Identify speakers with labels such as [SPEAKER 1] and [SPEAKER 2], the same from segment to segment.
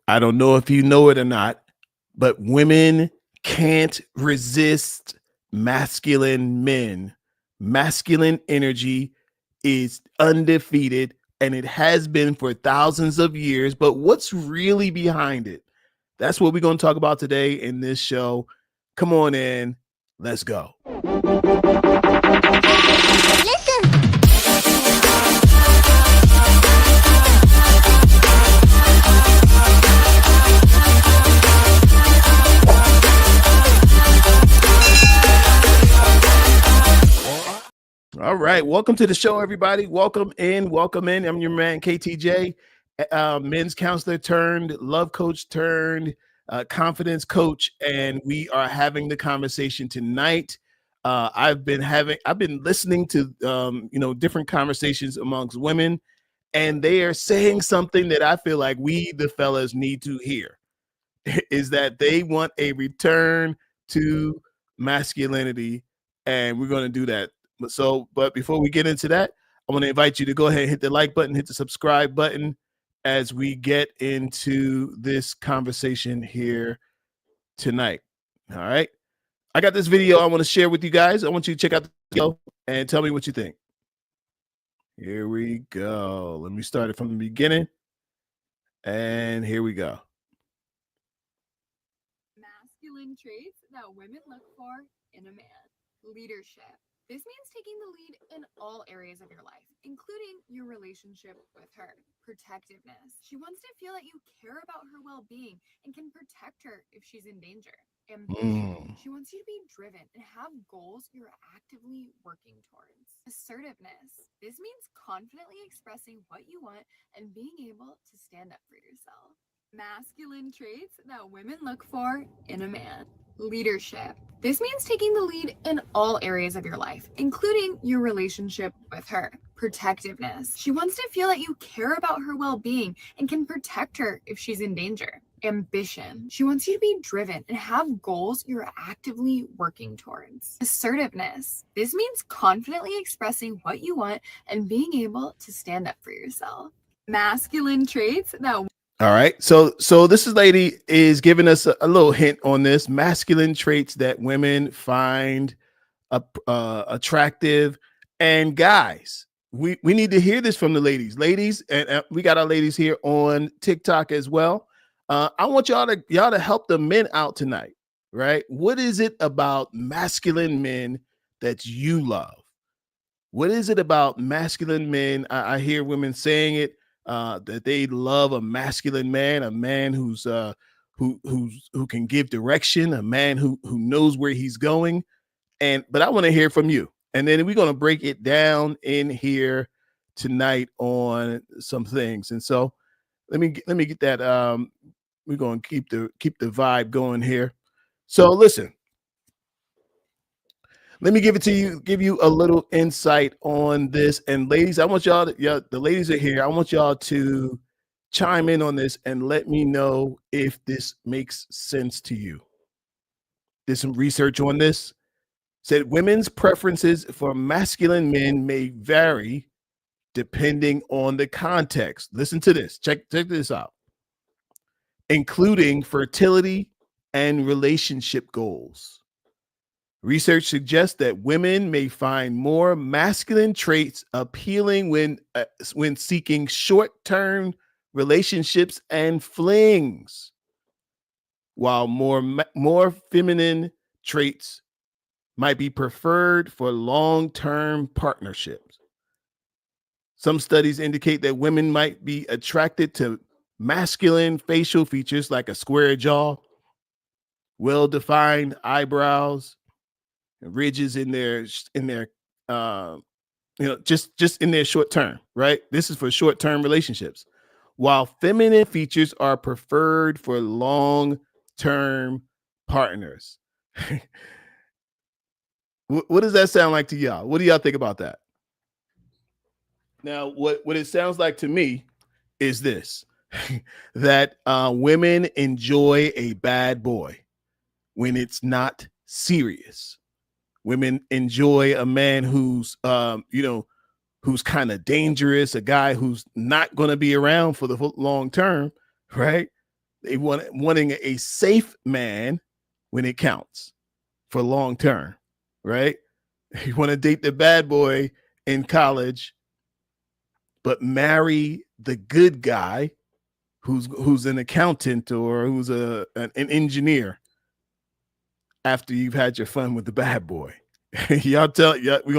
[SPEAKER 1] I don't know if you know it or not, but women can't resist masculine men. Masculine energy is undefeated and it has been for thousands of years. But what's really behind it? That's what we're going to talk about today in this show. Come on in. Let's go. All right. Welcome to the show, everybody. Welcome in. Welcome in. I'm your man, KTJ, men's counselor turned love coach turned confidence coach. And we are having the conversation tonight. I've been listening to, different conversations amongst women, and they are saying something that I feel like we, the fellas, need to hear is that they want a return to masculinity. And we're going to do that. But before we get into that, I want to invite you to go ahead and hit the like button, hit the subscribe button as we get into this conversation here tonight. All right. I got this video I want to share with you guys. I want you to check out the video and tell me what you think. Here we go. Let me start it from the beginning. And here we go.
[SPEAKER 2] Masculine traits that women look for in a man. Leadership. This means taking the lead in all areas of your life, including your relationship with her. Protectiveness. She wants to feel that you care about her well-being and can protect her if she's in danger. Ambition. She wants you to be driven and have goals you're actively working towards. Assertiveness. This means confidently expressing what you want and being able to stand up for yourself. Masculine traits that women look for in a man. Leadership. This means taking the lead in all areas of your life, including your relationship with her. Protectiveness. She wants to feel that you care about her well-being and can protect her if she's in danger. Ambition. She wants you to be driven and have goals you're actively working towards. Assertiveness. This means confidently expressing what you want and being able to stand up for yourself. Masculine traits that all
[SPEAKER 1] right. So this lady is giving us a little hint on this masculine traits that women find attractive. And guys, we need to hear this from the ladies. Ladies, and we got our ladies here on TikTok as well. I want y'all to help the men out tonight, right? What is it about masculine men that you love? What is it about masculine men? I hear women saying it. That they love a masculine man, a man who can give direction, a man who knows where he's going. But I want to hear from you, and then we're going to break it down in here tonight on some things. And so let me get that. We're going to keep the vibe going here. So listen. Let me give you a little insight on this. And ladies, I want y'all the ladies are here. I want y'all to chime in on this and let me know if this makes sense to you. Did some research on this. Said women's preferences for masculine men may vary depending on the context. Listen to this. Check this out. Including fertility and relationship goals. Research suggests that women may find more masculine traits appealing when seeking short-term relationships and flings, while more feminine traits might be preferred for long-term partnerships. Some studies indicate that women might be attracted to masculine facial features like a square jaw, well-defined eyebrows, ridges in their just in their short term, right? This is for short-term relationships, while feminine features are preferred for long-term partners. What does that sound like to y'all? What do y'all think about that? Now, what it sounds like to me is this, that women enjoy a bad boy when it's not serious. Women enjoy a man who's, who's kind of dangerous, a guy who's not going to be around for the long term, right? They wanting a safe man when it counts for long term, right? You want to date the bad boy in college, but marry the good guy who's an accountant or who's an engineer after you've had your fun with the bad boy. We're gonna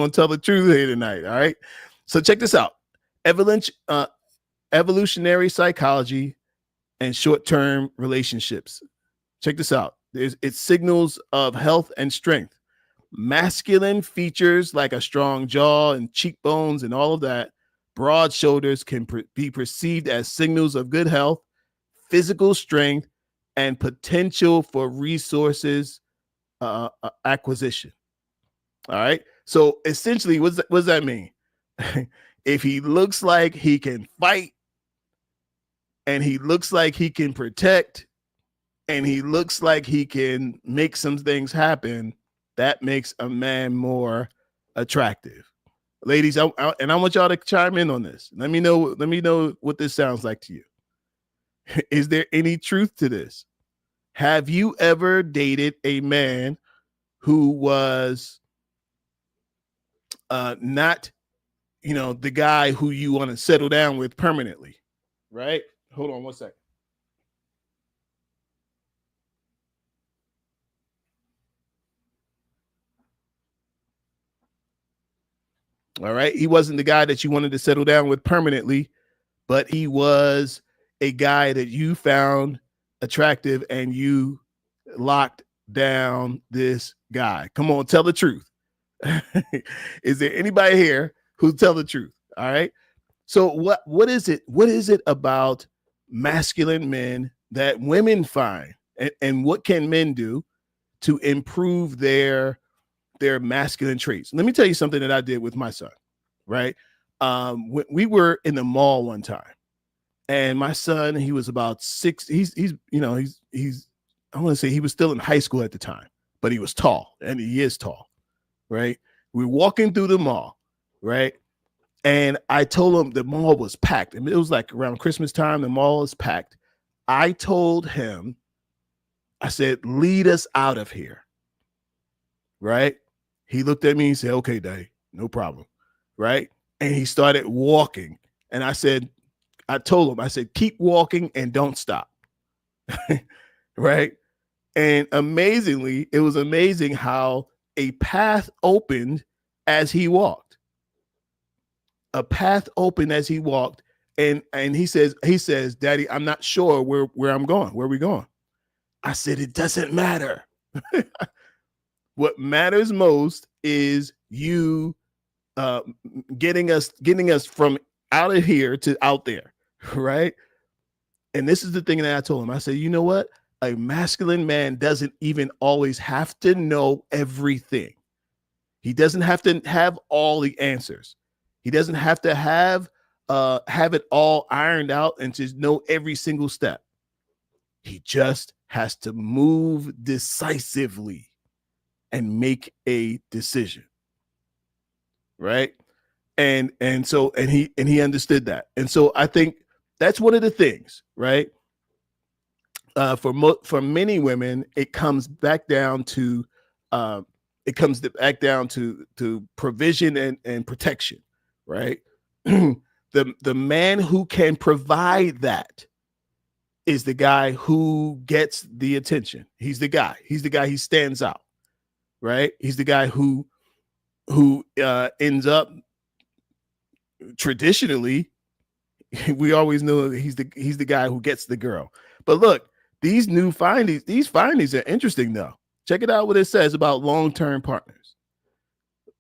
[SPEAKER 1] tell the truth here tonight. All right. So check this out. Evolutionary psychology and short-term relationships. Check this out. It's signals of health and strength. Masculine features like a strong jaw and cheekbones and all of that. Broad shoulders can be perceived as signals of good health, physical strength, and potential for resources acquisition. All right. So essentially, what does that mean? If he looks like he can fight, and he looks like he can protect, and he looks like he can make some things happen, that makes a man more attractive. Ladies, I want y'all to chime in on this. Let me know what this sounds like to you. Is there any truth to this? Have you ever dated a man who was not, the guy who you want to settle down with permanently, right? Hold on one second. All right. He wasn't the guy that you wanted to settle down with permanently, but he was a guy that you found attractive and you locked down this guy. Come on, tell the truth. Is there anybody here who tell the truth? All right. So what is it? What is it about masculine men that women find? And what can men do to improve their masculine traits? Let me tell you something that I did with my son, right? We were in the mall one time, and my son, he was about 6. He's I want to say he was still in high school at the time, but he was tall, and he is tall, right? We're walking through the mall, right? And I told him the mall was packed. I mean, it was like around Christmas time, the mall is packed. I told him, I said, lead us out of here, right? He looked at me and said, okay, Daddy, no problem, right? And he started walking. And I told him, I said, keep walking and don't stop, right? And amazingly, it was amazing how a path opened as he walked. A path opened as he walked. And he says, Daddy, I'm not sure where I'm going. Where are we going? I said, it doesn't matter. What matters most is you getting us from out of here to out there, right? And this is the thing that I told him. I said, you know what? A masculine man doesn't even always have to know everything. He doesn't have to have all the answers. He doesn't have to have it all ironed out and just know every single step. He just has to move decisively and make a decision, right? And he understood that. And so I think that's one of the things, right? For many women, it comes back down to provision and protection, right? The man who can provide that is the guy who gets the attention. He's the guy. He stands out, right? He's the guy who ends up traditionally. We always know he's the guy who gets the girl. But look, these findings are interesting though. Check it out what it says about long-term partners.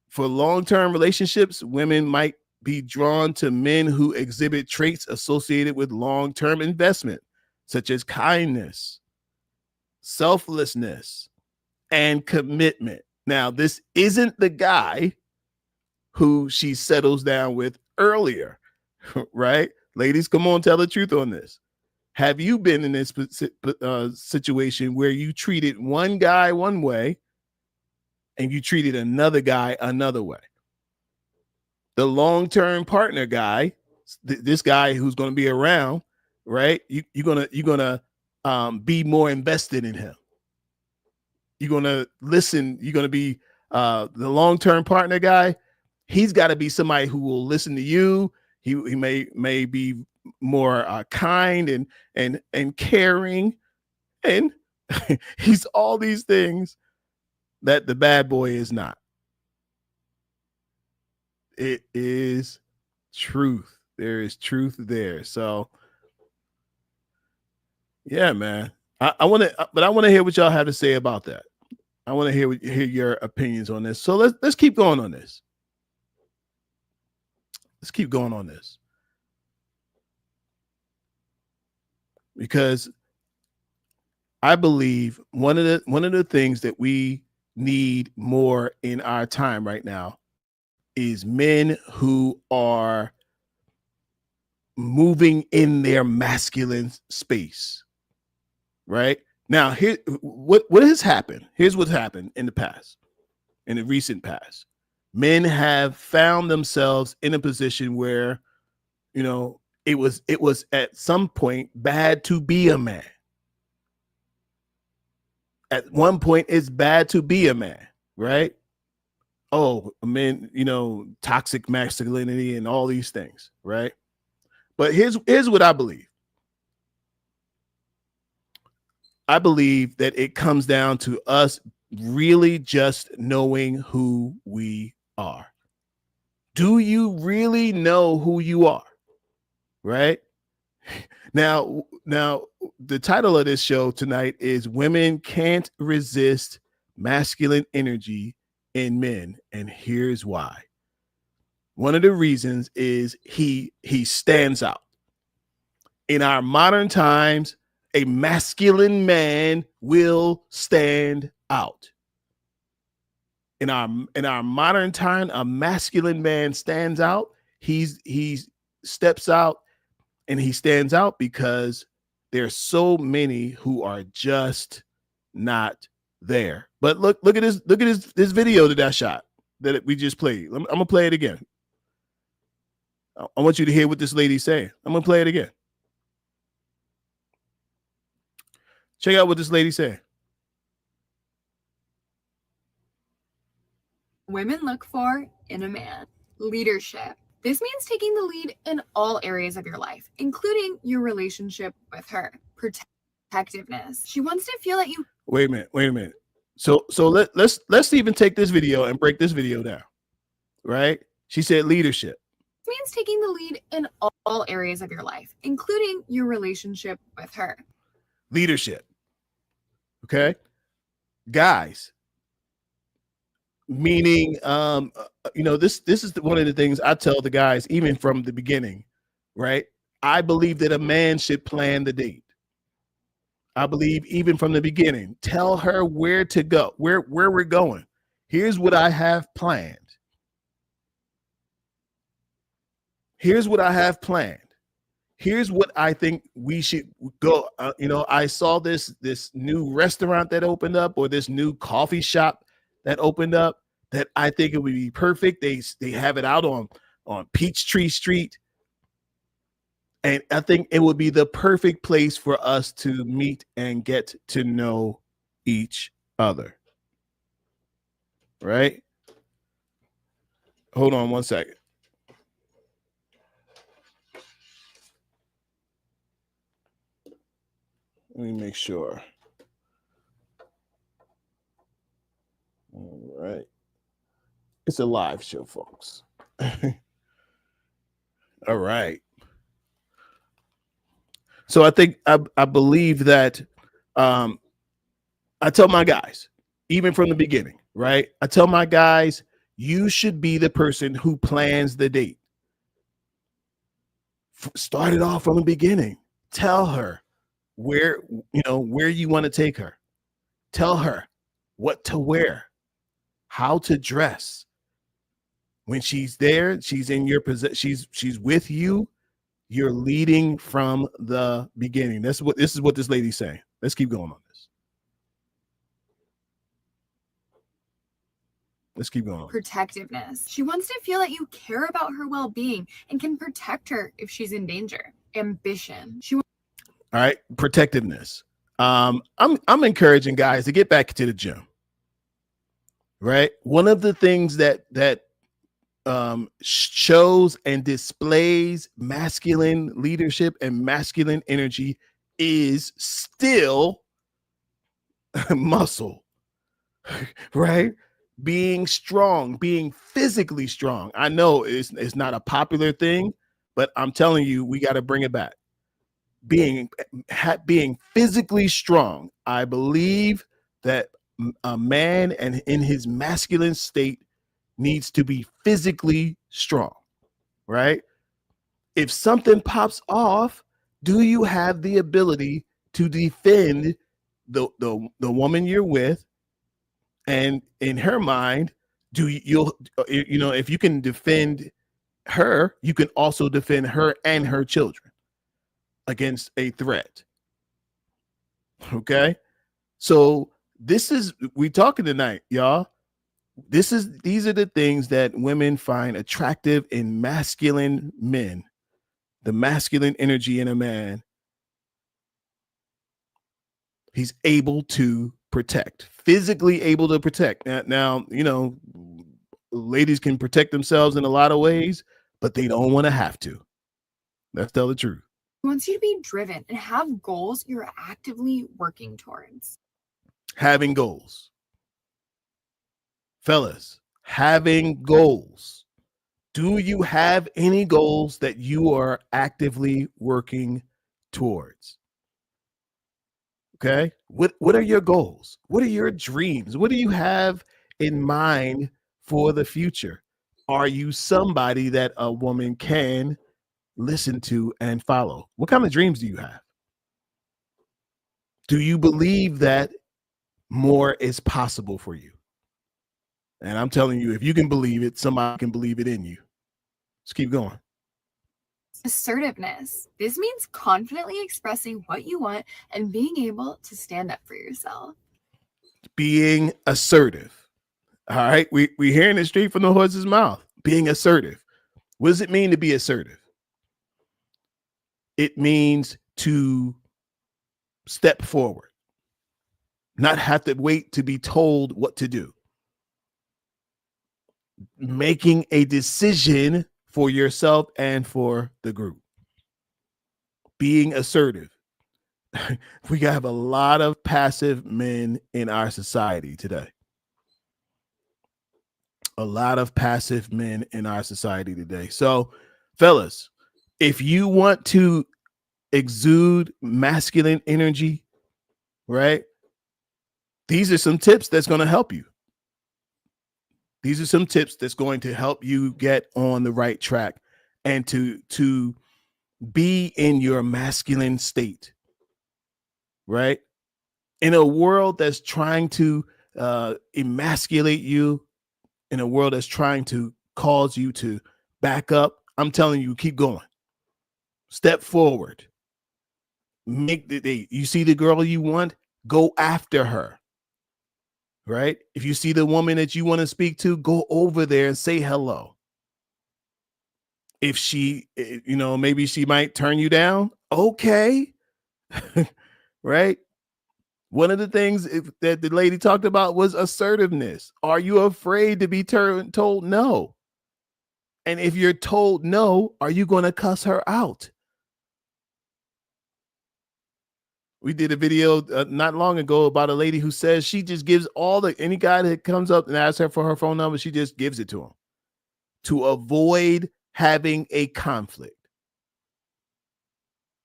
[SPEAKER 1] For long-term relationships, women might be drawn to men who exhibit traits associated with long-term investment, such as kindness, selflessness, and commitment. Now, this isn't the guy who she settles down with earlier, right? Ladies, come on, tell the truth on this. Have you been in this situation where you treated one guy one way and you treated another guy another way? The long-term partner guy, this guy who's going to be around, right? You're gonna be more invested in him. You're going to listen. You're going to be the long-term partner guy. He's got to be somebody who will listen to you. He may be more kind and caring, and he's all these things that the bad boy is not. It is truth. There is truth there. So yeah, man. I want to, but I want to hear what y'all have to say about that. I want to hear your opinions on this. So let's keep going on this. Let's keep going on this. Because I believe one of the things that we need more in our time right now is men who are moving in their masculine space. Right? Now, here what has happened. Here's what's happened in the past, in the recent past. Men have found themselves in a position where, you know, it was at some point bad to be a man. At one point, it's bad to be a man, right? Oh, men, you know, toxic masculinity and all these things, right? But here's what I believe. I believe that it comes down to us really just knowing who we are. Do you really know who you are? Right? Now, the title of this show tonight is Women Can't Resist Masculine Energy in Men. And here's why. One of the reasons is he stands out. In our modern times, a masculine man will stand out. In our modern time, a masculine man stands out. He steps out, and he stands out because there's so many who are just not there. But look at this video that I shot that we just played. I'm gonna play it again. I want you to hear what this lady's saying. I'm gonna play it again. Check out what this lady said.
[SPEAKER 2] Women look for in a man: leadership. This means taking the lead in all areas of your life, including your relationship with her. Protectiveness. She wants to feel that you.
[SPEAKER 1] Wait a minute. So let's even take this video and break this video down. Right? She said leadership.
[SPEAKER 2] This means taking the lead in all areas of your life, including your relationship with her.
[SPEAKER 1] Leadership. Okay? Guys, meaning you know, this is one of the things I tell the guys even from the beginning, right? I believe that a man should plan the date. I believe even from the beginning, tell her where to go, where we're going. Here's what I have planned. Here's what I have planned. Here's what I think we should go. You know, I saw this new restaurant that opened up, or this new coffee shop that opened up, that I think it would be perfect. They have it out on Peachtree Street. And I think it would be the perfect place for us to meet and get to know each other. Right? Hold on one second. Let me make sure. All right. It's a live show, folks. All right. So I think I believe that I tell my guys, even from the beginning, right? I tell my guys, you should be the person who plans the date. Start it off from the beginning. Tell her where you want to take her. Tell her what to wear, how to dress. When she's there, she's in your position, she's with you. You're leading from the beginning. This is what this lady's saying. Let's keep going on this. Let's keep going.
[SPEAKER 2] Protectiveness. She wants to feel that you care about her well-being and can protect her if she's in danger. Ambition.
[SPEAKER 1] All right, protectiveness. I'm encouraging guys to get back to the gym. Right. One of the things that shows and displays masculine leadership and masculine energy is still muscle, right? Being strong, being physically strong. I know it's not a popular thing, but I'm telling you, we got to bring it back. Being physically strong. I believe that a man and in his masculine state needs to be physically strong, right? If something pops off, do you have the ability to defend the woman you're with? And in her mind, do you'll you know, if you can defend her, you can also defend her and her children against a threat. Okay? So this is we talking tonight, y'all. These are the things that women find attractive in masculine men, the masculine energy in a man. He's able to protect, physically able to protect. Now, you know, ladies can protect themselves in a lot of ways, but they don't want to have to. Let's tell the truth.
[SPEAKER 2] He wants you to be driven and have goals you're actively working towards.
[SPEAKER 1] Having goals. Fellas, having goals. Do you have any goals that you are actively working towards? Okay. What are your goals? What are your dreams? What do you have in mind for the future? Are you somebody that a woman can listen to and follow? What kind of dreams do you have? Do you believe that more is possible for you? And I'm telling you, if you can believe it, somebody can believe it in you. Let's keep going.
[SPEAKER 2] Assertiveness. This means confidently expressing what you want and being able to stand up for yourself.
[SPEAKER 1] Being assertive. All right. We're hearing it straight from the horse's mouth. Being assertive. What does it mean to be assertive? It means to step forward, not have to wait to be told what to do. Making a decision for yourself and for the group. Being assertive. We have a lot of passive men in our society today. A lot of passive men in our society today. So, fellas, if you want to exude masculine energy, right? These are some tips that's going to help you. These are some tips that's going to help you get on the right track and to be in your masculine state, right? In a world that's trying to emasculate you, in a world that's trying to cause you to back up, I'm telling you, keep going. Step forward. You see the girl you want, go after her. Right? If you see the woman that you want to speak to, go over there and say hello. If she, maybe she might turn you down, okay. Right? One of the things that the lady talked about was assertiveness. Are you afraid to be told no? And if you're told no, are you going to cuss her out? We did a video not long ago about a lady who says she just gives any guy that comes up and asks her for her phone number, she just gives it to him to avoid having a conflict.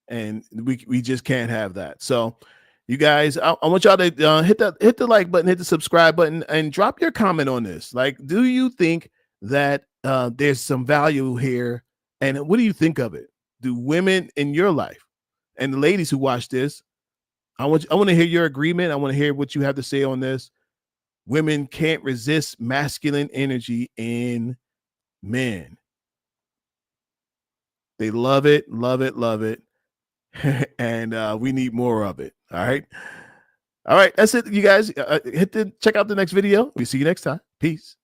[SPEAKER 1] And we just can't have that. So you guys, I want y'all to hit the like button, hit the subscribe button, and drop your comment on this. Like, do you think that there's some value here? And what do you think of it? Do women in your life and the ladies who watch this, I want to hear your agreement. I want to hear what you have to say on this. Women can't resist masculine energy in men. They love it, love it, love it. And we need more of it. All right. All right. That's it, you guys. Check out the next video. We see you next time. Peace.